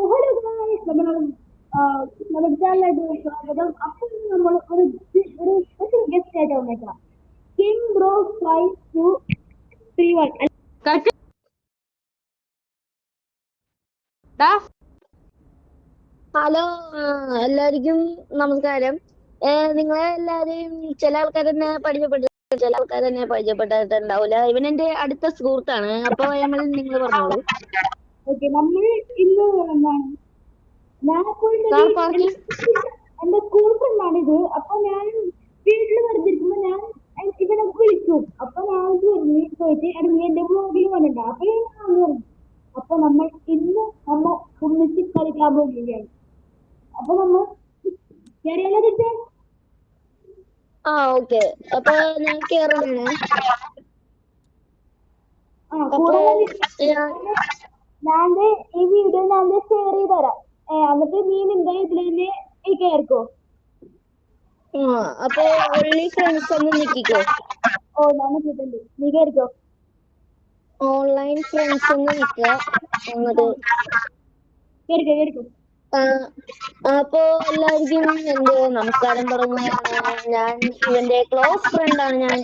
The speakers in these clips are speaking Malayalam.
hello guys, നമ്മുടെ ചാനലിലേക്ക് സ്വാഗതം. അപ്പോൾ നമ്മൾ ഒരു സ്പെഷ്യൽ ഗസ്റ്റ് ആയിട്ട് വന്നേക്കാം. King bro 5231. ഹലോ, എല്ലാവർക്കും നമസ്കാരം. നിങ്ങളെ എല്ലാരെയും ചില ആൾക്കാരെന്നെ പരിചയപ്പെട്ടിട്ടുണ്ടാവില്ല. ഇവൻ എന്റെ അടുത്ത സുഹൃത്താണ്. അപ്പൊ നിങ്ങൾ പറഞ്ഞോളൂ. ഓക്കെ, നമ്മൾ ഇന്ന് എന്താണ് എന്റെ സ്കൂൾ ഫ്രണ്ടാണിത്. അപ്പൊ ഞാൻ വീട്ടിൽ വെറുതിരിക്കുമ്പോ ഞാൻ ഇവനെ വിളിക്കും. അപ്പൊ ഞാൻ ചോദിച്ചു നീ എന്റെ ബ്ലോഗിൽ വന്നിട്ടുണ്ടോ? അപ്പൊ ഞാൻ പറഞ്ഞു. അപ്പൊ നമ്മൾ ഇന്ന് ഒന്നിച്ച് കളിക്കാൻ പോകുകയാണ്. അപ്പൊ നമ്മൾ കേറിയാലോ? ഓക്കെ, അപ്പൊ ഞാൻ കേറാണ്. ഞാൻ ഈ വീഡിയോ ഞാൻ ഷെയർ ചെയ്ത് തരാം. എന്നിട്ട് നീ നിന്റെ ഇതിൽ കേറിക്കോ. അപ്പൊ ഓൺലി ഫ്രണ്ട്സ് ഒന്ന് നിക്കിക്കോ. ഞാൻ നിൽക്കിട്ടുണ്ട്, നീ കേറിക്കോ. ഓൺലൈൻ ഫ്രണ്ട്സ് ഒന്ന് നിക്ക. കേറിക്കോ. അപ്പൊ എല്ലാവർക്കും എന്റെ നമസ്കാരം പറയുന്നതാണ്. ഞാൻ ഇവന്റെ ക്ലോസ് ഫ്രണ്ടാണ്. ഞാൻ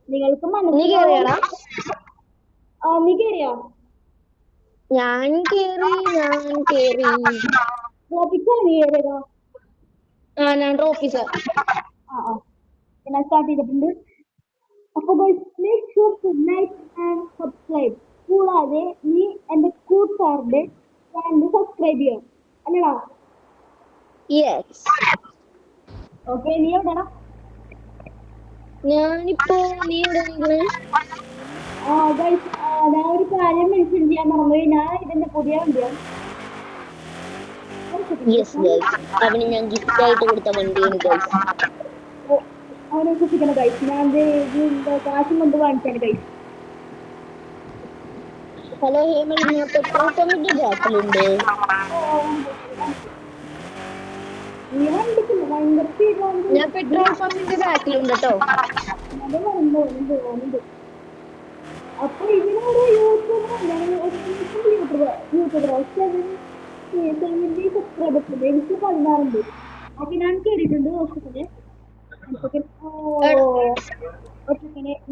നിങ്ങൾക്ക് നീ കേറിയാടാ? നീ കേറിയോ? ഞാൻ കേറി. ഞാൻ ഓഫീസർ. ഞാൻ സ്റ്റാർട്ട് ചെയ്തിട്ടുണ്ട്. അപ്പൊ make sure to like and subscribe. കൂടാതെ നീ എന്റെ കൂട്ടുകാരുടെ ചാനൽ സബ്സ്ക്രൈബ് ചെയ്യണം, അല്ലടാ? യെസ്. ഓക്കെ, നീ എവിടെയാ? ഞാനിപ്പോ നീ എവിടെ? ഞാൻ ഒരു കാര്യം മെൻഷൻ ചെയ്യാൻ മറന്നുപോയി. ഞാൻ ഇതിന്റെ പുതിയ വണ്ടിയാണ്. അവന് ഞാൻ ഗിഫ്റ്റ് ആയിട്ട് കൊടുത്ത വണ്ടിയാണ് ഗൈസ്. അവനെ സൂക്ഷിക്കണം ഗൈസ്. ഞാൻ കാശും കൊണ്ട് വാങ്ങിച്ചാണ് ഗൈസ്. ഹലോ ഹേമൽ, ഞാൻ പെട്രോൾ പമ്പിന്റെ ബാക്കിലുണ്ട്. ഞാൻ പെട്രോൾ പമ്പിന്റെ ബാക്കിലുണ്ട് കേട്ടോ. അപ്പൊ ഇതിനൊരു സബ്സ്ക്രൈബേഴ്സ് എനിക്ക് 16 അപ്പൊ ഞാൻ കേറിയിട്ടുണ്ട്.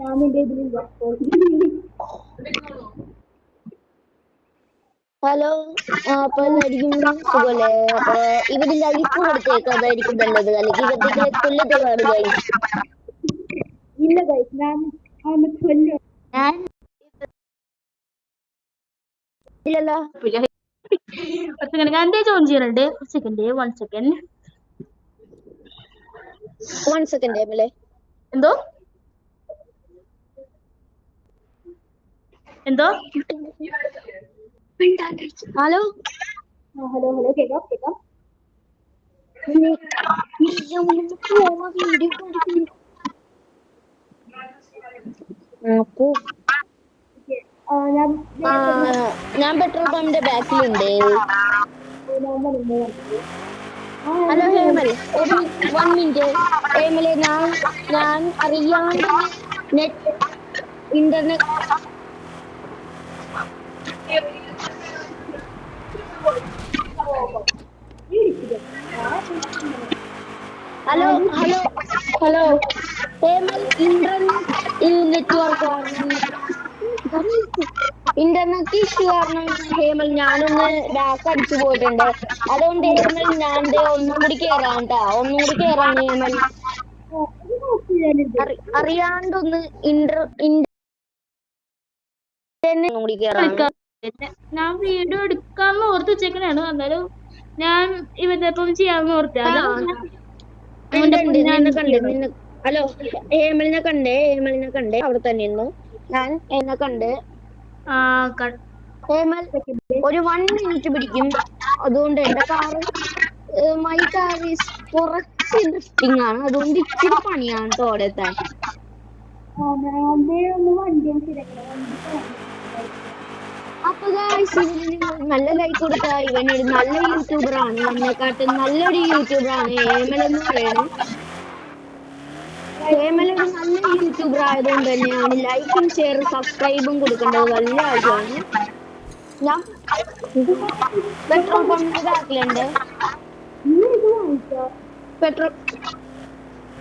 ഞാൻ നിന്റെ ഇതിലില്ല. ഹലോ, അപ്പൊ എല്ലാവർക്കും സുഖല്ലേ? അപ്പൊ ഇവര് ലൈഫ് കൊടുത്തേക്ക്, അതായിരിക്കും നല്ലത്. അല്ലെങ്കിൽ ഇവരുടെ കൊല്ലത്തുകാട് ഗൈസ്. ഇല്ല ഗൈസ്, ഞാൻ ഇല്ലല്ലോ. ഞാൻ എന്തേ ജോയിൻ ചെയ്യുന്നുണ്ട്. വൺ സെക്കൻഡ് ഹേമലെ. എന്തോ ഹലോ കേക്കാം. ഞാൻ പെട്രോൾ പമ്പിന്റെ ബാക്കിലുണ്ട്. ഹലോ ഹേമൽ, ഒരു 1 മിനിറ്റ്. ഹേമലെ, ഞാൻ അറിയാണ്ട് net internet hello Hemal, internet issue കാരണം ഹേമൽ ഞാനൊന്ന് ബാക്ക് അടിച്ചു പോയിട്ടുണ്ട്. അതുകൊണ്ട് ഹേമൽ ഞാൻ ഒന്നും കൂടി കേറാണ് ഹേമൽ. അറിയാണ്ടൊന്ന് ഞാൻ വീഡിയോ എടുക്കാന്ന് ഓർത്ത് വെച്ചേക്കണാണ്. എന്നാലും ഞാൻ ഇവന്റെ ഒപ്പം ചെയ്യാന്ന് ഓർത്ത. ഹലോ ഹേമലിനെ കണ്ടേ അവിടെ തന്നെ ഇരുന്നു. ഞാൻ എന്നെ കണ്ട്. ഹേമൽ, ഒരു 1 മിനിറ്റ് പിടിക്കും. അതുകൊണ്ട് എന്റെ മൈ കാർ കുറച്ച് ഡ്രിഫ്റ്റിംഗ് ആണ്. അതുകൊണ്ട് ഇച്ചിരി പണിയാണ് തോടെത്താൻ. അപ്പൊ നല്ല ലൈക്ക് കൊടുത്ത ഇവനൊരു നല്ല യൂട്യൂബറാണ്. എന്നെക്കാട്ടും നല്ലൊരു യൂട്യൂബറാണ് ഹേമൽ എന്ന് പറയുന്നത്. ഹേമൽ ഒരു നല്ല യൂട്യൂബർ ആയതുകൊണ്ട് തന്നെ അവന് ലൈക്കും ഷെയറും സബ്സ്ക്രൈബും കൊടുക്കേണ്ടത് വലിയ ആവശ്യമാണ്. ഞാൻ പെട്രോൾ പമ്പിന്റെ ബാക്കിലുണ്ട്. നീ ഇത് വാങ്ങിച്ചോ? പെട്രോൾ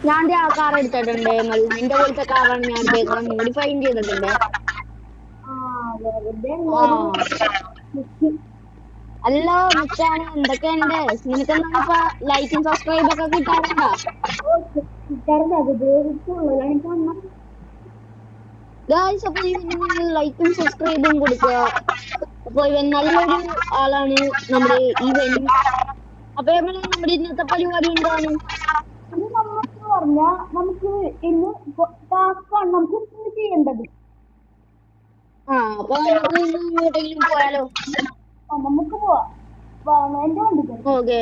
ഞാൻ ആ കാർ എടുത്തിട്ടുണ്ട്. നിന്റെ പോലത്തെ കാറാണ് ഞാൻ എടുത്തേക്കുന്നത്. മോഡിഫൈയും ചെയ്തിട്ടുണ്ട്. ആ വെറുതെ ആ എല്ലാവരും അല്ല മച്ചാനെ, എന്തൊക്കെയുണ്ട്? നിനക്കെന്താണ് ഇപ്പൊ ലൈക്കും സബ്സ്ക്രൈബ് ഒക്കെ കിട്ടാറുണ്ടോ? കിട്ടാറുണ്ട്. അത് ഉപയോഗിച്ചുള്ളത് എനിക്ക് അമ്മ ഗായ്സ്, അപ്പൊ നിങ്ങൾ ലൈക്കും സബ്സ്ക്രൈബും കൊടുക്കുക. അപ്പൊ ഇവൻ നല്ലൊരു ആളാണ് നമ്മുടെ ഇവൻ. അപ്പൊ നമ്മുടെ ഇന്നത്തെ പരിപാടി എന്താണ്? ഇത് നമുക്ക് പറഞ്ഞാൽ നമുക്ക് ഇന്ന് ടാസ്ക്കാണ് നമുക്ക് ഇന്ന് ചെയ്യേണ്ടത്. അപ്പൊ നമുക്ക് ഇന്ന് എങ്ങോട്ടെങ്കിലും പോയാലോ? നമുക്ക് പോവാം. എന്റെ വണ്ടി ഓക്കെ,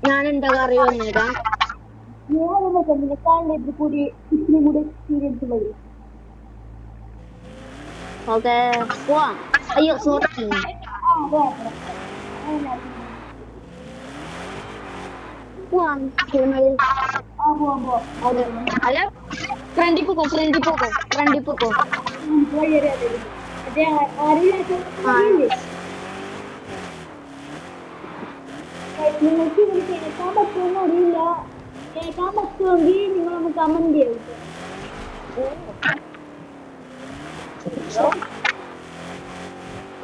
ഞാൻ എന്റെ കറി വന്നേക്കാം. നീ അതൊക്കെ നിനക്കാണ് ഇത് കൂടി ഇച്ചിരി കൂടി എക്സ്പീരിയൻസ് ഉള്ളത്. ഓക്കെ, പോവാം. അയ്യോ സോറി. പോവാം. അല്ല, ഫ്രണ്ടിൽ പോക്കോ. നിങ്ങൾക്ക് ഇത് കേൾക്കാൻ പറ്റുമെന്ന് അറിയില്ല. കേൾക്കാൻ പറ്റുമെങ്കിൽ നിങ്ങളൊന്ന് കമന്റ് ചെയ്യും.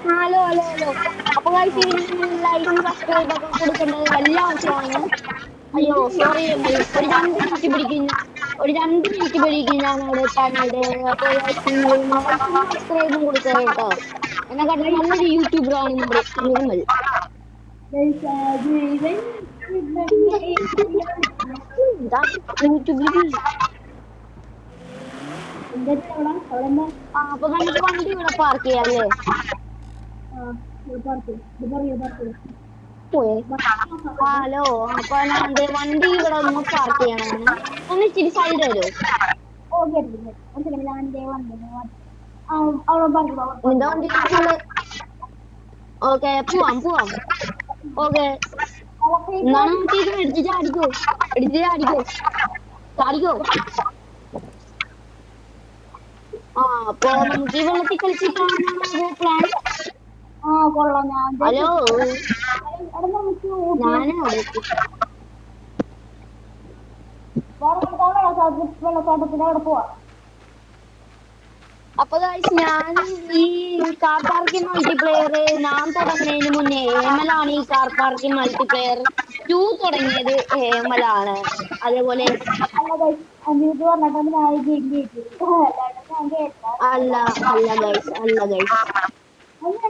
ഹലോ. അപ്പൊ ലൈക്കും സബ്സ്ക്രൈബ് ഒക്കെ കൊടുക്കേണ്ടത് വലിയ ആവശ്യമാണ്. അയ്യോ സോറി, ഒരു 2 മിനിറ്റ് പിടിക്കും ഞാൻ അവിടെ എത്താനായിട്ട്. അപ്പൊ സബ്സ്ക്രൈബും കൊടുക്കുക കേട്ടോ. എന്നെക്കാട്ടും നല്ലൊരു യൂട്യൂബറാണ് നമ്മുടെ നിർമ്മൽ. യൂട്യൂബിൽ അപ്പൊ നമുക്ക് വണ്ടി ഇവിടെ പാർക്ക് ചെയ്യാല്ലേ? ഹലോ, അപ്പൊ ഞാൻ വണ്ടി ഇവിടെ ഒന്ന് പാർക്ക് ചെയ്യണം. ഒന്ന് ഇച്ചിരി സൈഡ് വരുമോ? നിന്റെ വണ്ടി ഓക്കെ, പോവാം. ഓക്കെ, എന്നാണ് നമുക്ക് ഇത് എടുത്ത് ചാടിക്കോ. അപ്പൊ നമുക്ക് ഈ വെള്ളത്തിൽ കളിച്ചിട്ടാണ് പ്ലാൻ. ഹലോ, വെള്ളച്ചാട്ടത്തിന്റെ അവിടെ പോവാ. അപ്പൊ ഞാൻ ഈ കാർ പാർക്കിംഗ് മൾട്ടിപ്ലെയർ ഞാൻ തുടങ്ങുന്നതിന് മുന്നേ ഹേമലാണ് ഈ കാർ പാർക്കിംഗ് മൾട്ടിപ്ലെയർ 2 തുടങ്ങിയത്. ഹേമലാണ്. അതേപോലെ അല്ല ഗൈസ്.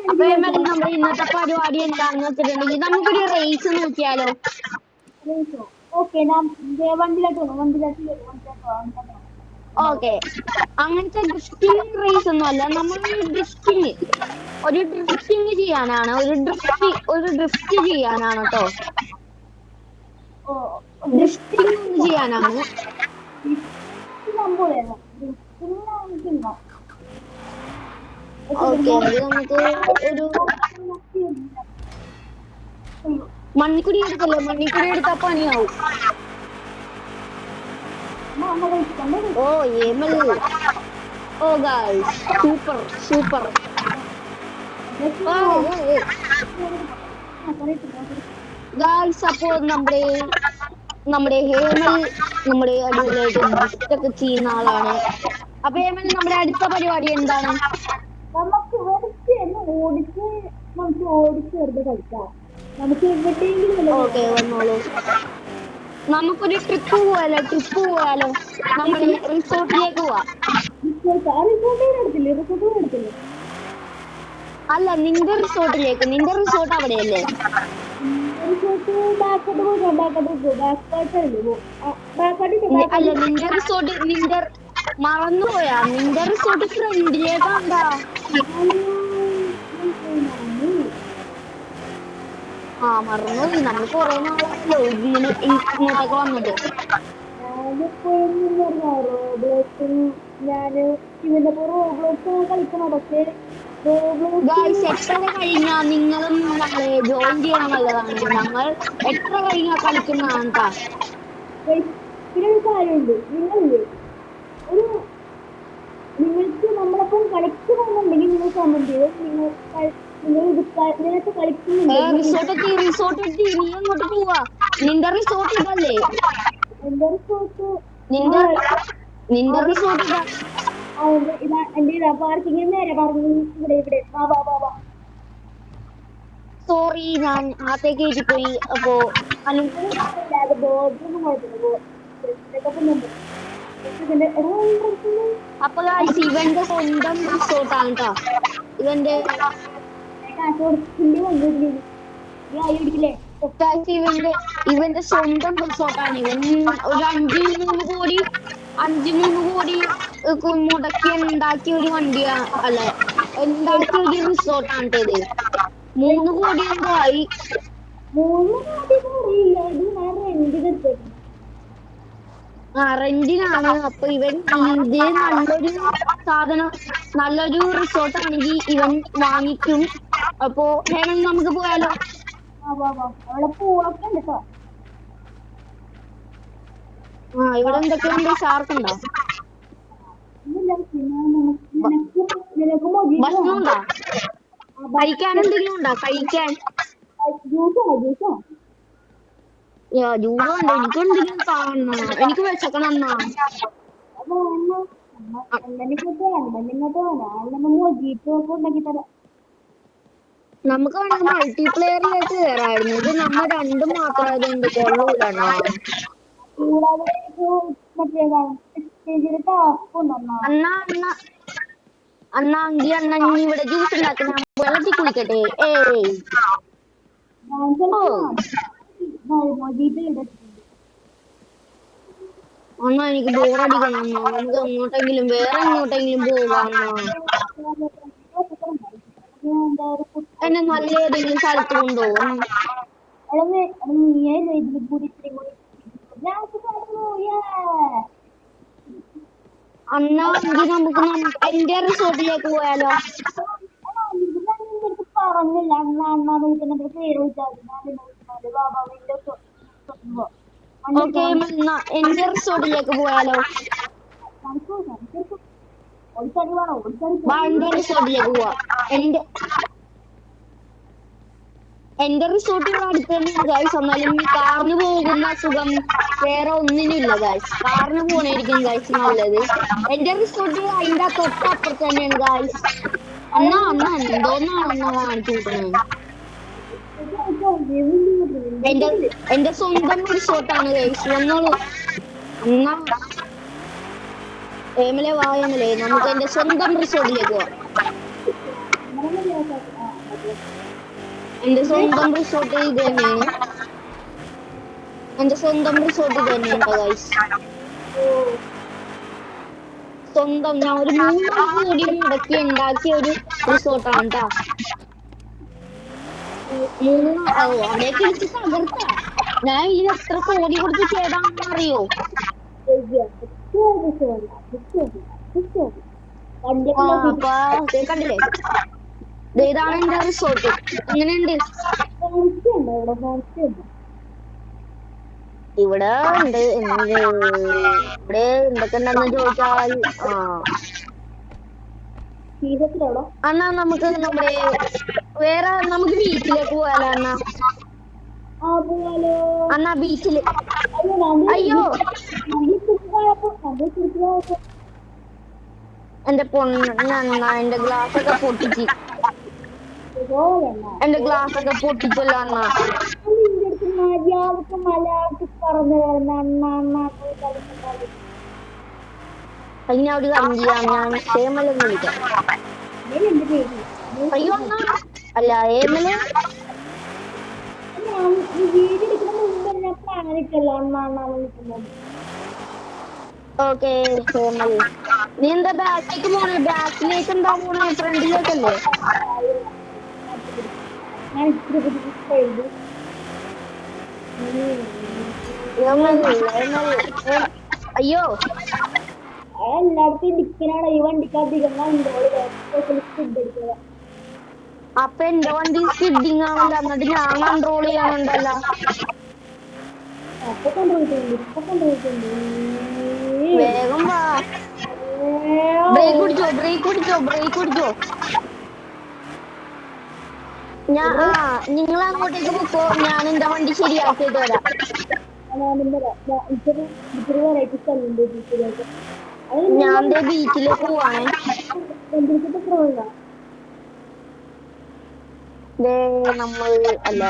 അപ്പൊ ഹേമൽ, നമ്മുടെ ഇന്നത്തെ പരിപാടി എന്താണെന്ന് വെച്ചിട്ടുണ്ടെങ്കിൽ നമുക്കൊരു റേസ് നോക്കിയാലോ? ഓക്കെ, അങ്ങനത്തെ ഡ്രിഫ്റ്റിംഗ് റേസ് ഒന്നും അല്ല. നമ്മൾ ഒരു ഡ്രിഫ്റ്റിംഗ് ചെയ്യാനാണ്. ഒരു ഡ്രിഫ്റ്റ് ചെയ്യാനാണ് കേട്ടോ. ഡ്രിഫ്റ്റിംഗ് ചെയ്യാനാണ്. ഓക്കെ, നമുക്ക് ഒരു മണ്ണിക്കുടി എടുത്താ പണിയാവും. ഓ ഗായ്സ്, സൂപ്പർ. ഗായ്സ്, അപ്പോ നമ്മുടെ ഹേമൽ നമ്മുടെ അടിപൊളിയായിട്ട് ഡ്രിഫ്റ്റൊക്കെ ചെയ്യുന്ന ആളാണ്. അപ്പൊ ഹേമൽ, നമ്മുടെ അടുത്ത പരിപാടി എന്താണ്? നമുക്ക് വെറുതെ കളിക്കാം. നമുക്ക് എവിടെയെങ്കിലും ഓക്കെ, വന്നോളൂ. നമുക്കൊരു ട്രിപ്പ് പോയാലോ? നമ്മൾ റിസോർട്ടിലേക്ക് പോവാം. അല്ല, നിന്റെ റിസോർട്ട് അവിടെയല്ലേ? അല്ല, നിന്റെ റിസോർട്ട് മറന്നുപോയാ? നിന്റെ റിസോർട്ട് ഫ്രണ്ടിലേക്കാണ്ടാ. മറന്നുപോയി. നമ്മൾ കൊറേ നാളായല്ലോ ഇങ്ങോട്ടൊക്കെ വന്നിട്ട്. എത്ര കഴിഞ്ഞാ നിങ്ങളും നമ്മളെ ജോയിൻ ചെയ്യണം നല്ലതാണ്. ഞങ്ങൾ എത്ര കഴിഞ്ഞാ കളിക്കുന്നതാണ് കേട്ടാ. പിന്നെ ഒരു കാര്യമുണ്ട്, നിങ്ങൾക്ക് നമ്മളൊപ്പം കളിക്കണമെന്നുണ്ടെങ്കിൽ നിങ്ങൾ കമന്റ് ചെയ്ത് നിങ്ങൾ നേരത്തെ കളിക്കുന്നുണ്ട് റിസോർട്ട് എത്തി നീ അങ്ങോട്ട് പോവാ നിന്റെ റിസോർട്ട് ഇതല്ലേ എന്റെ റിസോർട്ട് നിന്റെ നിന്റെ റിസോർട്ട് ഇതാ ഇതാ എന്റെ ഇതാ പാർക്കിംഗ് നേരെ പറഞ്ഞു ഇവിടെ വാ വാ വാ വാ സോറി ഞാൻ അകത്തേക്ക് കയറ്റിപ്പോയി അപ്പോ അത് ബോർഡൊന്നും കുഴപ്പമില്ല ഇതിന്റെ അപ്പൊ guys, ഇവന്റെ സ്വന്തം റിസോർട്ടാണ് കേട്ടോ ഇവന്റെ കാശ് കൊടുക്കില്ലേ വന്നില്ലേ നീ ആയി പിടിക്കില്ലേ guys, ഇവന്റെ സ്വന്തം റിസോർട്ടാണ് ഇവൻ ഒരു 5-3 കോടി മുടക്കി ഉണ്ടാക്കിയ ഒരു വണ്ടിയാ അല്ല ഉണ്ടാക്കിയ ഒരു റിസോർട്ടാണ് ഇത് 3 കോടി എന്തോ ആയി 3 കോടി അറിയില്ല ഇത് ഞാൻ റെന്റ് എടുത്തേക്കും റെന്റിനാണ് അപ്പൊ ഇവൻ ഇത് നല്ലൊരു സാധനം നല്ലൊരു റിസോർട്ട് ആണെങ്കിൽ ഇവൻ വാങ്ങിക്കും അപ്പൊ വേണമെങ്കിൽ നമുക്ക് പോയാലോ അവിടെ പൂവൊക്കെ ഉണ്ട് കേട്ടോ ഇവിടെ എന്തൊക്കെയുണ്ട് ഷാർക്ക് ഉണ്ടോ നിനക്ക് ഭക്ഷണം ഉണ്ടോ കഴിക്കാൻ എന്തെങ്കിലും ഉണ്ടോ കഴിക്കാൻ ജ്യൂസാണോ ജ്യൂസാ ജ്യൂസ് ഉണ്ട് എനിക്ക് എന്തെങ്കിലും കാണണം എനിക്ക് വിശക്കണം എന്നാ അപ്പൊ അണ്ണനിങ്ങോട്ട് വേണം അണ്ണന് മൊജീറ്റോ ഒക്കെ ഉണ്ടാക്കി തരാം നമുക്ക് വേണമെങ്കിൽ മൾട്ടിപ്ലെയറിലേക്ക് കയറായിരുന്നു ഇത് നമ്മ രണ്ടും മാത്രമായതുകൊണ്ട് കൊള്ളൂലണ്ണാ കൂടാതെ മറ്റേതാണ് എക്സ്ചേഞ്ചിന് ടാസ്ക് ഉണ്ടെന്നാ അണ്ണ ഇനി ഇവിടെ ജ്യൂസ് ഉണ്ടാക്കുന്ന വെള്ളത്തിൽ കുളിക്കട്ടെ ഏയ് മൊജീറ്റോ ഇടച്ചിട്ടുണ്ട് അണ്ണാ എനിക്ക് ബോറടിക്കണം അണ്ണാ നമുക്ക് എങ്ങോട്ടെങ്കിലും വേറെ എങ്ങോട്ടെങ്കിലും പോകാം എന്നെ നല്ല ഏതെങ്കിലും സ്ഥലത്ത് കൊണ്ടുപോകും അണ്ണാ എങ്കിൽ നമുക്ക് എന്റെ റിസോർട്ടിലേക്ക് പോയാലോ പറഞ്ഞില്ല അണ്ണ അണ്ണാന്ന് വിളിക്കുന്ന പേര് വിളിച്ചാൽ ഓക്കെ എന്റെ റിസോർട്ടിലേക്ക് പോയാലോ എന്റെ റിസോർട്ടിലേക്ക് പോവാ എന്റെ റിസോർട്ട് ഇവിടെ അടുത്ത് തന്നെയാണ് ഗായ്സ് എന്നാലും കാറിന് പോകുന്ന സുഖം വേറെ ഒന്നിനുമില്ല ഗായ്സ് കാറിന് പോണായിരിക്കും ഗായ്സ് നല്ലത് എന്റെ റിസോർട്ട് അതിന്റെ തൊട്ടപ്പുറത്ത് തന്നെയാണ് ഗായ്സ് അണ്ണ എന്തോന്നാണെന്നാ കാണിച്ചു കൂട്ടുന്നത് എന്റെ സ്വന്തം റിസോർട്ടാണ് ഗൈസ് വന്നോളൂ അണ്ണാ ഏമലെ വായമലെ നമുക്ക് എന്റെ സ്വന്തം റിസോർട്ടിലേക്ക് പോവാം എന്റെ സ്വന്തം റിസോർട്ട് ഇത് തന്നെയാണ് ഗൈസ് സ്വന്തം ഞാൻ ഒരു 3 കോടി മുടക്കി ഉണ്ടാക്കിയ ഒരു റിസോർട്ടാണ് കേട്ടോ അവിടേക്ക് എനിക്ക് തകർത്ത ഞാൻ ഇത് എത്ര കോടി കൊടുത്ത് ചെയ്താണെന്ന് അറിയോ കണ്ടില്ലേ ഇതാണ് എന്റെ റിസോർട്ട് എങ്ങനെയുണ്ട് ഇവിടെ ഉണ്ട് ഇവിടെ എന്തൊക്കെ ഉണ്ടെന്ന് ചോദിച്ചാൽ അണ്ണാ നമുക്ക് നമ്മുടെ വേറെ നമുക്ക് ബീച്ചിലേക്ക് പോയാലോ അണ്ണാ ബീച്ചില് അയ്യോ എന്റെ പൊണ്ണ എന്റെ ഗ്ലാസ് ഒക്കെ പൊട്ടിച്ച് പൊട്ടിച്ചല്ലോ അണ്ണാ ഞാൻ ഒരു കാര്യം ചെയ്യാം ഞാൻ ക്ഷേമല്ലെന്ന് വിളിക്കാം അയ്യോ അണ്ണാ അല്ല ഏമല് ഓക്കെ ക്ഷേമൽ നീ എന്താ ബാക്കിലേക്ക് പോണേ ബാക്കിലേക്ക് എന്താ പോണേ ഫ്രണ്ടിലേക്കല്ലേ അയ്യോ എല്ലായിടത്തും ഇടിക്കാനാണ് ഈ വണ്ടിക്കധികം അപ്പൊ എന്റെ വണ്ടി സ്കിഡിങ് ആണല്ലോ എന്നിട്ട് ഞാൻ കൺട്രോൾ ചെയ്യാനുണ്ടല്ലോ വേഗം വാ ബ്രേക്ക് പിടിച്ചോ നിങ്ങൾ അങ്ങോട്ടേക്ക് പോക്കോ, ഞാൻ എന്റെ വണ്ടി ശരിയാക്കിയിട്ട് വരാം. എനിക്കൊരു വെറൈറ്റി സ്ഥലമുണ്ട് ബീച്ചിലേക്ക്. അത് ഞാൻ ബീച്ചിലേക്ക് പോവാണേ. നമ്മൾ അല്ല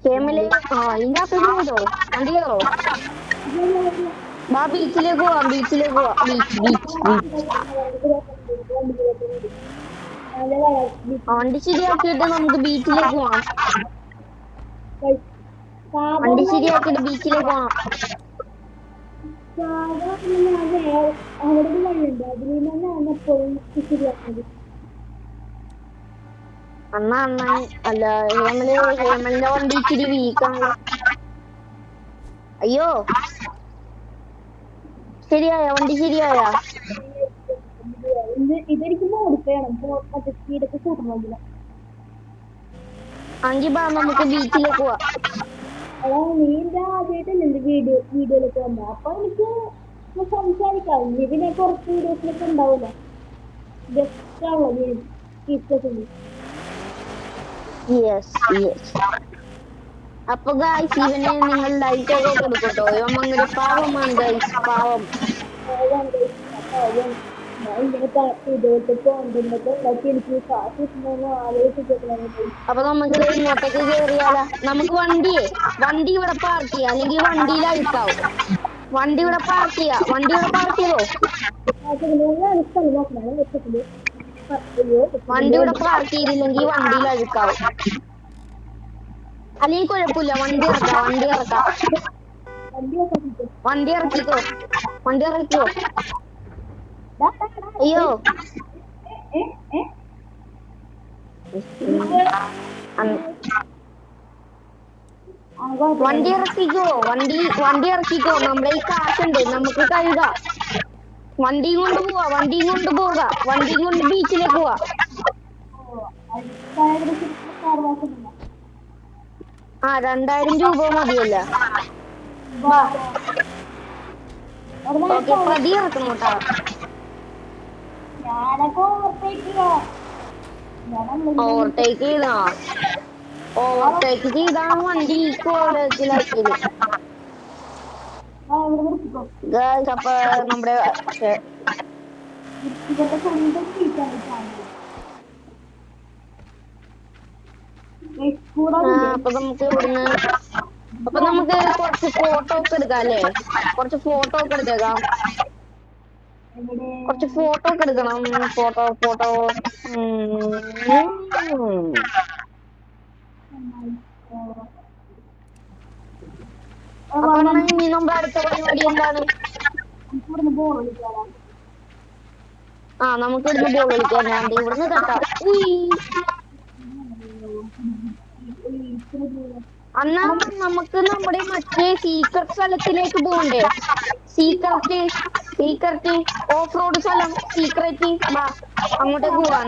ഹേമലെ ഇതിന്റെ അകത്തേക്ക് പോകോ, വണ്ടി കയറോ? ബീച്ചിലേക്ക് പോവാം, ബീച്ചിലേക്ക് പോവാം. ബീച്ച് ബീച്ച് ബീച്ച് വണ്ടി ശരിയാക്കിയിട്ട് നമുക്ക് ബീച്ചിലേക്ക് പോവാം. വണ്ടി ശരിയാക്കിയിട്ട് ബീച്ചിലേക്ക് പോവാം. അവിടെ വഴിയുണ്ട്, അതിൽ നിന്നാണ് എപ്പോഴും ശരിയാക്കുന്നത്. അണ്ണ അല്ല ഹേമലിന്റെ വണ്ടി ഇച്ചിരി വീക്കാണല്ലോ. അയ്യോ ശരിയായ വണ്ടി ശരിയായ? ഇതെനിക്ക് മോഡിഫൈ സ്പീഡൊക്കെ കൂട്ടണമെങ്കില. അഞ്ചി ബാ നമുക്ക് ബീച്ചിലേക്ക് പോവാം. അതാ നീ എന്റെ ആദ്യമായിട്ടല്ലേ എന്റെ വീഡിയോയിലൊക്കെ വന്നത്, അപ്പൊ എനിക്ക് സംസാരിക്കാം. നീ പിന്നെ കുറച്ച് വീഡിയോസിലൊക്കെ ഉണ്ടാവില്ല, ജസ്റ്റ് ആണല്ലോ അപ്പൊ ഗായ്സ് ഇവനെ നിങ്ങൾ ലൈറ്റ് ഒക്കെ കൊടുക്കട്ടോ. ഇവൻ ഭയങ്കര പാവമാണ് ഗായ്സ്, പാവം. അപ്പൊ നമുക്ക് ഇങ്ങോട്ടേക്ക് കേറിയാലോ? നമുക്ക് വണ്ടി ഇവിടെ പാർക്ക് ചെയ്യാം, അല്ലെങ്കിൽ വണ്ടിയിൽ അഴുക്കാവും. വണ്ടി ഇവിടെ പാർക്ക് ചെയ്തോ? വണ്ടി ഇവിടെ പാർക്ക് ചെയ്തില്ലെങ്കിൽ വണ്ടിയിൽ അഴുക്കാവും. അല്ലെങ്കിൽ കുഴപ്പമില്ല, വണ്ടി ഇറക്കിക്കോ. അയ്യോ വണ്ടി ഇറക്കിക്കോ. നമ്മുടെ ഈ കാശുണ്ട്, നമുക്ക് കഴുകാം. വണ്ടിയും കൊണ്ട് ബീച്ചിലേക്ക് പോവാ. ആ 2000 രൂപ മതിയല്ല. ഓക്കെ പ്രതി ഇറക്കണം കേട്ടോ. ഓവർടേക്ക് ചെയ്താണ് വണ്ടി കോളേജിലാക്കിയത്. അപ്പൊ നമ്മുടെ അപ്പൊ നമുക്ക് ഇവിടുന്ന് കുറച്ച് ഫോട്ടോ ഒക്കെ എടുക്കാം അല്ലേ? കുറച്ച് ഫോട്ടോ ഒക്കെ എടുത്തേക്കാം. എടുക്കണം. ഫോട്ടോ അപ്പൊ ഇനി നമ്മുടെ അടുത്ത പരിപാടി എന്താണ്? നമുക്ക് ഇവിടുന്ന് ബോൾ കളിക്കാൻ. ഇവിടുന്ന് തട്ടാം. അന്നാ നമുക്ക് നമ്മുടെ മറ്റേ സീക്രട്ട് സ്ഥലത്തിലേക്ക് പോകണ്ടേ? സീക്രട്ട് ഓഫ് റോഡ് സ്ഥലം, സീക്രട്ട് അങ്ങോട്ടേക്ക് പോവാ.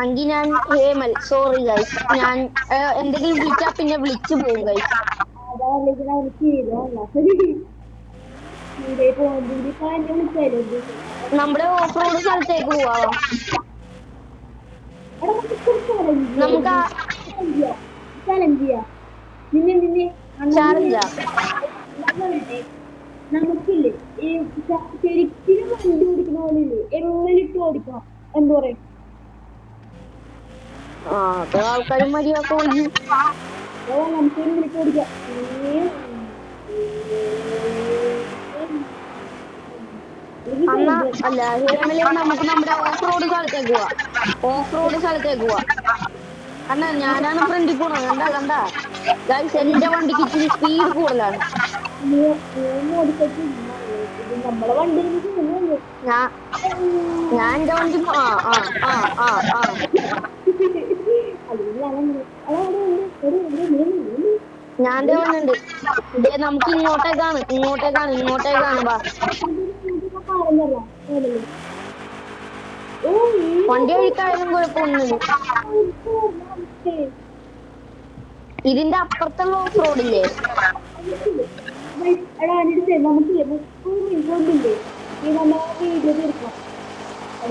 അങ്കി ഞാൻ ഹേമൽ, സോറി ഗൈസ്, ഞാൻ എന്തെങ്കിലും വിളിച്ചാ പിന്നെ വിളിച്ചു പോകും ഗൈസ്. നമ്മുടെ ഓഫ് റോഡ് സ്ഥലത്തേക്ക് പോവാം. നമുക്ക് നമുക്കില്ലേ ഈ ശരിക്കും വണ്ടി ഓടിക്കുന്ന പോലെ എങ്ങനെയിട്ട് ഓടിക്കണം, എന്താ പറയാ? ആൾക്കാരും മര്യാദ നമുക്ക് എങ്ങനെയിട്ട് ഓടിക്കാം. അല്ല നമുക്ക് നമ്മുടെ ഓഫ് റോഡ് സ്ഥലത്തേക്ക് പോവാ. അണ്ണാ ഞാനാണ് ഫ്രണ്ടിൽ പോണത്. കണ്ട ഗൈസ്, എന്റെ വണ്ടിക്ക് ഇച്ചിരി സ്പീഡ് കൂടുതലാണ്. നമ്മളെ വണ്ടി ഞാൻ എന്റെ വണ്ടി ഞാൻ വന്നുണ്ട്. നമുക്ക് ഇങ്ങോട്ടേക്കാണ് ബാ. വണ്ടി ഒഴിക്കായാലും കുഴപ്പമൊന്നുമില്ല. ഇതിന്റെ അപ്പുറത്തുള്ള ഓഫ് റോഡില്ലേ? നമുക്കില്ലേ 30 മിനിറ്റ് കൊണ്ടില്ലേ ഈ നമ്മളെ വീഡിയോ തീർക്കാം.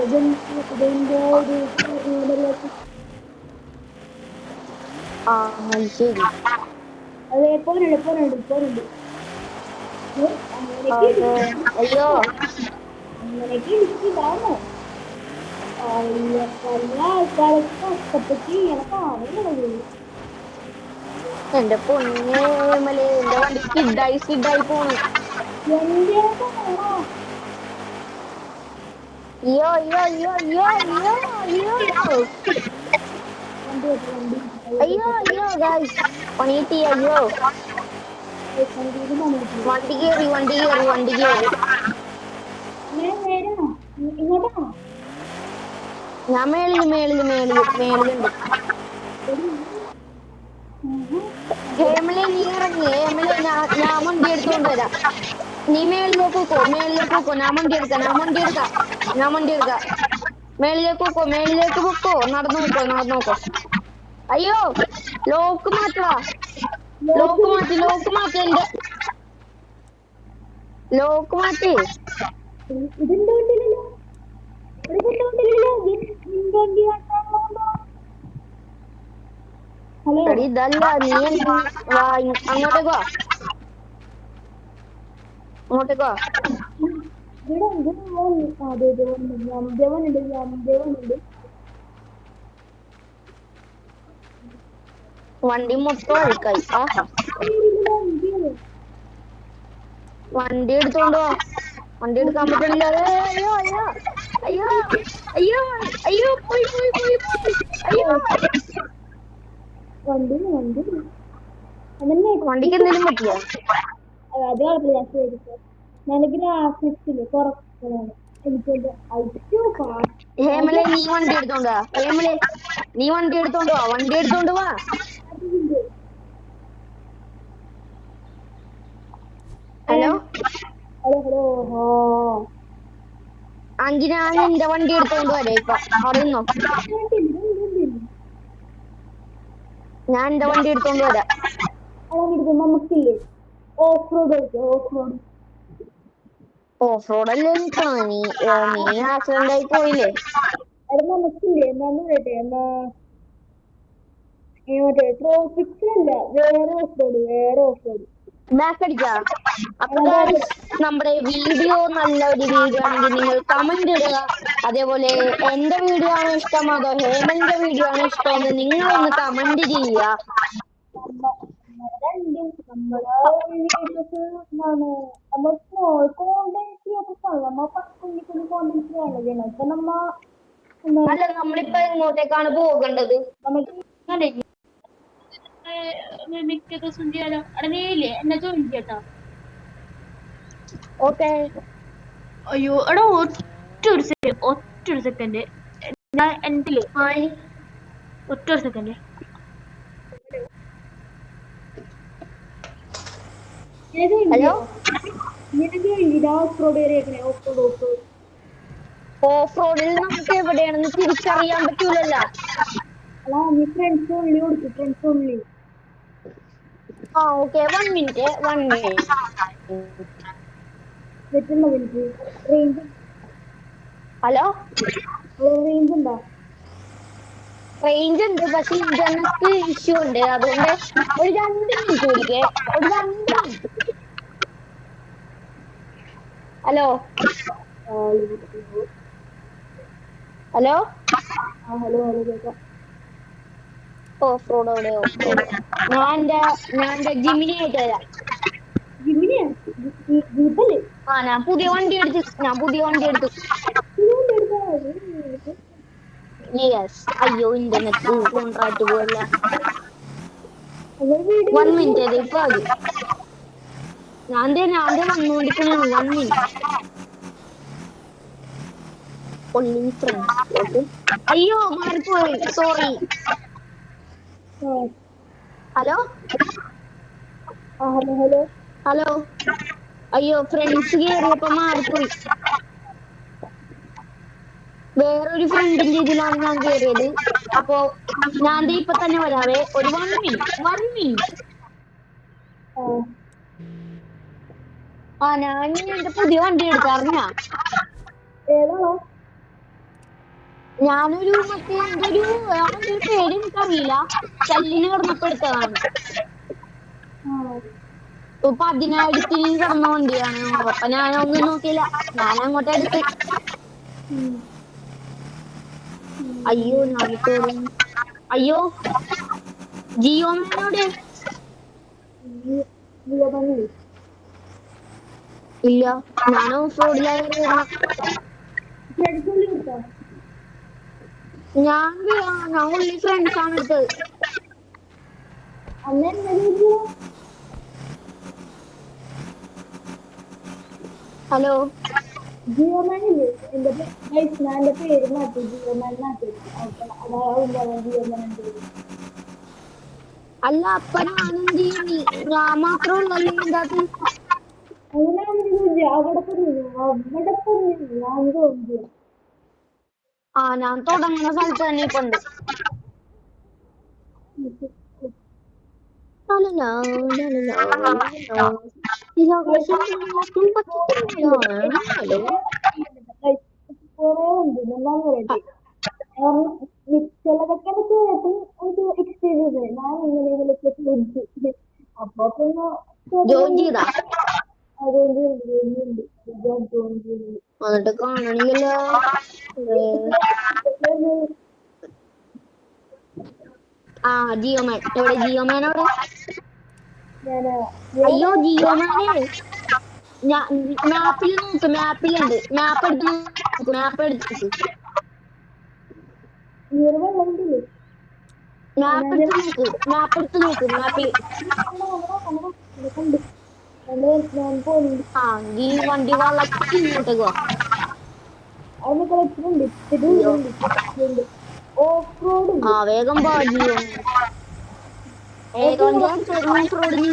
ഇതിന്റെ ഒരു ആ ശരി. അതെ പോരുണ്ട് അതെ. അയ്യോ അങ്ങനെയൊക്കെ ഇരിക്കുന്നതാണോ പല ആൾക്കാരൊക്കെ കഷ്ടപ്പെട്ട് ഇങ്ങനെ കാണുന്നത് എന്റെ പൊന്നെ മലേ എന്റെ വണ്ടി സ്കിഡായി പോണ്. എന്റെ ആണോ അയ്യോ അയ്യോ അയ്യോ അയ്യോ അയ്യോ അയ്യോ വണ്ടി അയ്യോ അയ്യോ ഗൈസ് പണി കിട്ടി. അയ്യോ വണ്ടി കേറി ഞാൻ നേരാണോ ഇങ്ങോട്ടാണോ ഞാൻ മേളിലുണ്ട്. ഹേമലെ നീ ഇറങ്ങി. ഹേമലെ ഞാൻ വണ്ടി എടുത്തോണ്ട് വരാം. നീ മേളിലേക്ക് പോക്കോ ഞാൻ വണ്ടി എടുക്കാം. മേളിലേക്ക് പോക്കോ നടന്നു നോക്കോ. അയ്യോ ലോക്ക് മാറ്റി എന്റെ ലോക്ക് മാറ്റി. ഇതിന്റെ വണ്ടിയിലല്ലോ ഹലോ ഇതല്ല നീ അങ്ങോട്ടേക്ക് വാ. വണ്ടി മൊത്തം അഴുക്കായി. ആഹാ വണ്ടി എടുത്തോണ്ട് വാ. വണ്ടി എടുക്കാൻ പറ്റില്ല. അയ്യോ അയ്യോ അയ്യോ അയ്യോ അയ്യോ പോയി അയ്യോ വണ്ടിക്ക് എന്തെങ്കിലും പറ്റിയോ? അത് കുഴപ്പമില്ല ഞാൻ ഗ്രാഫിക്സില് കുറക്കണം എനിക്കത് ഹേമലെ നീ വണ്ടി എടുത്തോണ്ട് വാ. ഹലോ അഞ്ചിനാ നിന്റെ വണ്ടി എടുത്തോണ്ട് വരാം. ഇപ്പൊ അറിയുന്നോ? ഞാൻ എന്റെ വണ്ടി എടുത്തോണ്ട് വരാം. നമുക്കില്ലേ ഓഫ് റോഡ് ഓഫ് റോഡല്ലേ നിക്കണത്. നീ ആക്സിഡന്റ് ആയി പോയില്ലേ? അത് നമുക്കില്ലേ മറ്റേ ട്രോഫിക്സിലല്ല വേറെ ഓഫ് റോഡ് ബാക്ക് അടിക്കാ. അപ്പൊ നമ്മുടെ വീഡിയോ നല്ലൊരു വീഡിയോ ആണെങ്കിൽ നിങ്ങൾ കമന്റ് ഇടുക. അതേപോലെ എന്റെ വീഡിയോ ആണ് ഇഷ്ടം അതോ ഹേമന്റെ വീഡിയോ ആണ് ഇഷ്ടമെന്ന് നിങ്ങളൊന്ന് കമന്റ് ചെയ്യുക. അല്ല നമ്മളിപ്പോ എങ്ങോട്ടേക്കാണ് പോകേണ്ടത്? മിക്ക ദിവസം ചെയ്യാലോ അവിടെ നീയില്ലേ എന്നെ ജോയിൻ ചെയ്യട്ടോ ഓക്കെ. അയ്യോ എടാ ഒറ്റ ഒരു സെക്കൻഡ് ഞാൻ എന്റെ ഒറ്റ ഒരു സെക്കൻഡ് ഹലോ ഓഫ് റോഡിൽ നമുക്ക് എവിടെയാണെന്ന് തിരിച്ചറിയാൻ പറ്റൂലല്ലോ. ആ ഓക്കെ 1 മിനിറ്റ് ഹലോ റേഞ്ച് ഉണ്ട് പക്ഷെ ഇന്റർനെറ്റ് ഇഷ്യൂ ഉണ്ട്. അതുകൊണ്ട് ഒരു 2 മിനിറ്റ് വിളിക്കേ. ഒരു 2 മിനിറ്റ്. ഹലോ ഓഫ് റോഡ് എവിടെ? ഞാൻ എന്റെ ജിമിനി ആയിട്ട് വരാം. ഞാൻ പുതിയ വണ്ടി എടുത്തു. യെസ്. അയ്യോ ഇന്റർനെറ്റ് കോൺട്രാക്ട് പോയല്ല. 1 മിനിറ്റ് ഇപ്പൊ ഞാൻ വന്നോണ്ടിരിക്കണ 1 മിനിറ്റ്. Only friends. ഓക്കെ. അയ്യോ മാറിപ്പോയി. സോറി. ഹലോ അയ്യോ ഫ്രണ്ട്സ് കേറിയപ്പോ മാറിപ്പോയി. വേറൊരു ഫ്രണ്ടിന്റെ ഇതിലാണ് ഞാൻ കേറിയത്. അപ്പൊ ഞാൻ ഇപ്പൊ തന്നെ വരാവേ. ഒരു 1 മിനിറ്റ്. ഞാൻ എന്റെ പുതിയ വണ്ടി എടുക്കാറിഞ്ഞ ഞാനൊരു മറ്റേ എന്തൊരു അവന്റെ പേര് എനിക്കറിയില്ല. ശല്ലിന് കിടന്നപ്പോ എടുത്തതാണ്. ഇപ്പൊ 10,000 കിടന്ന വണ്ടിയാണ്. അപ്പൊ ഞാനൊന്നും നോക്കിയില്ല, ഞാൻ അങ്ങോട്ട് എടുത്ത്. അയ്യോ ഞാനിപ്പോ അയ്യോ ജിയോ മാനോടെ ഇല്ല, ഞാൻ ഓഫ് റോഡിലായിരുന്നു വരുന്നത്. ഞാൻ ഉള്ളി ഫ്രണ്ട്സ് ആണ് എടുത്തത്. ഹലോ ജിയോമാനില്ലേ എന്റെ വൈഷ്ണാന്റെ പേര് മാറ്റി ജിയോമാൻ മാറ്റി. അപ്പൊ അതാവുമ്പോ ജിയോമാൻ. അല്ല, അപ്പൊ ഞാനെന്ത് ചെയ്യും? ഞാൻ മാത്രമേ ഉള്ളല്ലേ ഇതിന്റെ അകത്ത്? അങ്ങനെ അവിടെ പറഞ്ഞു ഞാൻ തോന്നുന്നു. ഞാൻ തുടങ്ങുന്ന സ്ഥലത്ത് തന്നെ ഇപ്പൊ ഉണ്ട്. കുറെ ഉണ്ട് എന്താന്ന് പറയട്ടെ. ചിലതൊക്കെ കേട്ട് ഒരു എക്സ്പീരിയൻസ് ഞാൻ ഇങ്ങനെയൊക്കെ ശ്രദ്ധിച്ചു. അപ്പൊ പിന്നെ ജോയിൻ ചെയ്താ അതുകൊണ്ട് എന്നിട്ട് കാണണില്ലല്ലോ. ജിയോമാൻ എവിടെ? ജിയോമാൻ എവിടെ? അയ്യോ ജിയോമാനെ മാപ്പിൽ നോക്ക്, മാപ്പിലുണ്ട്. മാപ്പ് എടുത്ത് നോക്ക്, മാപ്പ് എടുത്ത് നോക്ക്, മാപ്പ് എടുത്ത് നോക്ക്, മാപ്പ് എടുത്ത് നോക്ക്. മാപ്പിൽ ഈ വണ്ടി വളച്ച് ഇങ്ങോട്ടേക്ക് വാ. വേഗം പോ ജിയോമാൻ. ഏത് വണ്ടിയാ ഓഫ് റോഡിന്?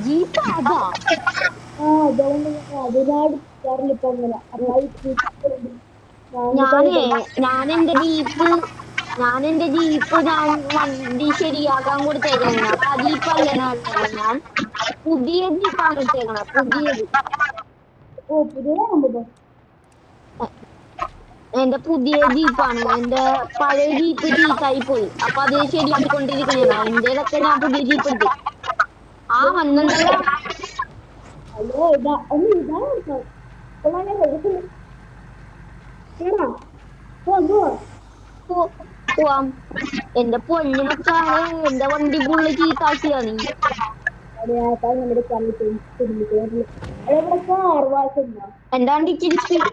ജീപ്പ് അതാ. ഞാനെന്റെ ജീപ്പ് ഞാൻ വണ്ടി ശരിയാക്കാൻ കൊടുത്തേക്കണേ. അപ്പൊ ആ ജീപ്പല്ലേ ഞാൻ പുതിയ ജീപ്പാണ് എടുത്തേക്കണ. പുതിയത് എന്റെ പുതിയ ജീപ്പാണ്. എന്റെ പഴയ ജീപ്പ് ചീത്തായി പോയി. അപ്പൊ അത് ശരിയാക്കിക്കൊണ്ടിരിക്കണേണ്. എന്റേതൊക്കെ ഞാൻ പുതിയ ജീപ്പ് എടുത്ത്. വന്നല്ലോ. പോവാം. എന്റെ പൊന്നു മച്ചാണ്, എന്റെ വണ്ടി ഫുള്ള് ചീത്താക്കിയാ നീ. എന്റെ വണ്ടി ഇച്ചിരി സ്പീഡ്.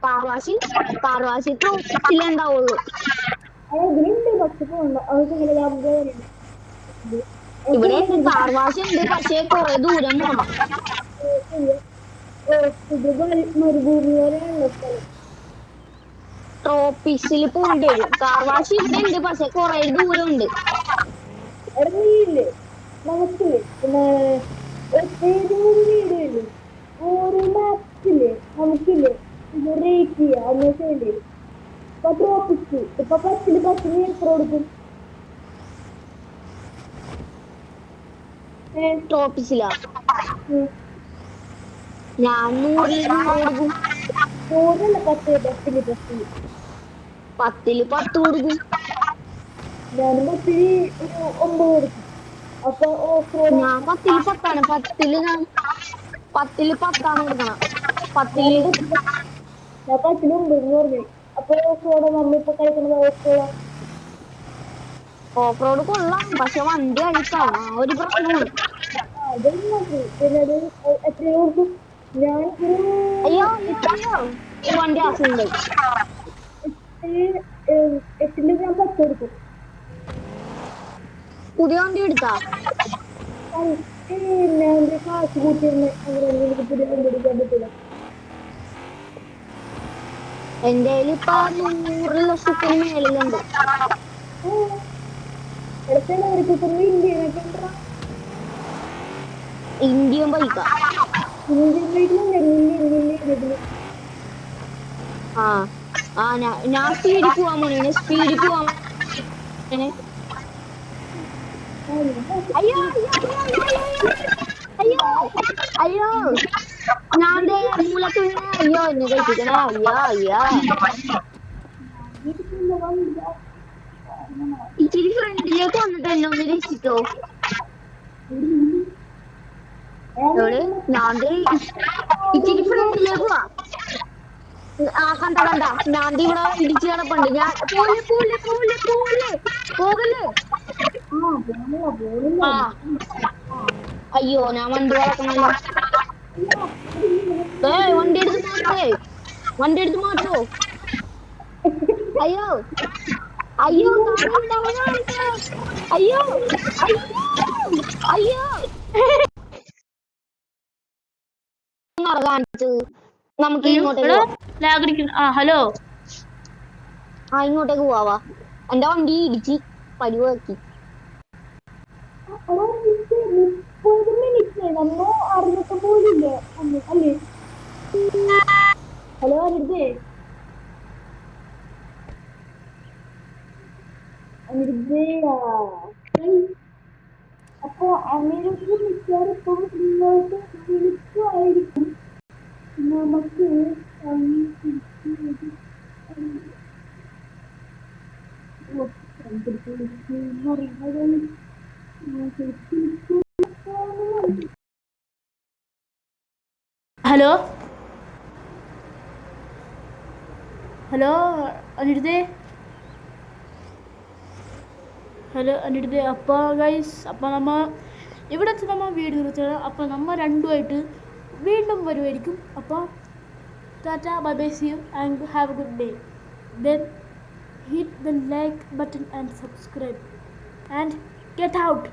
കാർവാശി ട്രോപ്പിക്സിലേ ഉണ്ടാവുള്ളൂ. ഇവിടെ ഉണ്ട് കാർവാശി ഉണ്ട്, പക്ഷെ കൊറേ ദൂരം പോണം. ട്രോപ്പിക്സിൽ പോകേണ്ടി വരും. കാർവാശി ഇവിടെ ഉണ്ട്, പക്ഷെ കൊറേ ദൂരം ഉണ്ട്. നമുക്കില്ലേ ഓരോ മാപ്സില്ലേ നമുക്കില്ലേ ഇത് റേറ്റ് ചെയ്യാം. എന്നിട്ട് ഇപ്പൊ ട്രോപ്പിക്സ് ഇപ്പൊ 10 എത്ര കൊടുക്കും? ട്രോപ്പിക്സിലാ ഞാൻ 100 കൊടുക്കും. 10 കൊടുക്കും. ഞാനും 9 കൊടുക്കും. അപ്പൊ ഞാൻ 10 ആണ്. 10 കൊടുക്കണം. 10 ഞാൻ 10 പറഞ്ഞു. അപ്പൊ നമ്മളിപ്പോ കഴിക്കുന്നത് ഓഫ് റോഡ് കൊള്ളാം, പക്ഷെ വണ്ടി അഴുക്കാണ്. ഒരു പ്രശ്നമാണ്. പിന്നെ അത് എത്രയോ ഞാൻ അയ്യോ ഈ വണ്ടി ആസുണ്ട്. 8 ഞാൻ 10 കൊടുക്കും. പുതിയ വണ്ടി എടുത്താ ഞാൻ കാശ് കൂട്ടിയിരുന്ന അങ്ങനെ പുതിയ വണ്ടി എടുക്കാൻ പറ്റില്ല. എന്റെ ഇപ്പൊ 100 ലക്ഷത്തിന് മേളിലുണ്ട്. ഇന്ത്യൻ ബൈക്കാ. ഞാൻ സ്പീഡിൽ പോവാൻ പോണേ. അയ്യോ ഞാൻ സുഖിനെ അയ്യോ എന്നെ കഴിപ്പിക്കണേ അയ്യോ അയ്യോ ഇച്ചിരി ഫ്രണ്ടിലേക്ക് വന്നിട്ട് എന്നെ ഒന്ന് രക്ഷിച്ചോ എവിടെ ഞാൻ ദേ ഇച്ചിരി ഫ്രണ്ടിലേക്ക് വാ ആ കണ്ട ഞാൻ ദേ ഇവിടെ ഇടിച്ചു കിടപ്പുണ്ട് ഞാൻ പോലെ പോകല്ലേ ആ അയ്യോ ഞാൻ വണ്ടി വളക്കണല്ലോ വണ്ടി എടുത്ത് മാറ്റോ അയ്യോ അയ്യോ അയ്യോ അയ്യോ കാണിച്ചത് നമുക്ക് ഇങ്ങോട്ടേക്ക് ഹലോ ഇങ്ങോട്ടേക്ക് പോവാ എന്റെ വണ്ടി ഇടിച്ച് പരിവാക്കി നമ്മൾ അറിഞ്ഞിട്ട് പോലില്ല അല്ലേ ഹലോ അനിരുദ്ധേ അപ്പൊ അമീരക്ക് മിക്കവാറും നിങ്ങൾക്ക് വിളിക്കുമായിരിക്കും നമുക്ക് ഹലോ ഹലോ അനിരുദ്ധേ അപ്പോൾ ഗൈസ് അപ്പോൾ നമ്മൾ ഇവിടെ വെച്ച് നമ്മൾ വീഡിയോ നിർത്തുകയാണ് അപ്പോൾ നമ്മൾ രണ്ടുമായിട്ട് വീണ്ടും വരുമായിരിക്കും അപ്പോൾ tata bye bye see you and have a good day then hit the like button and subscribe and get out.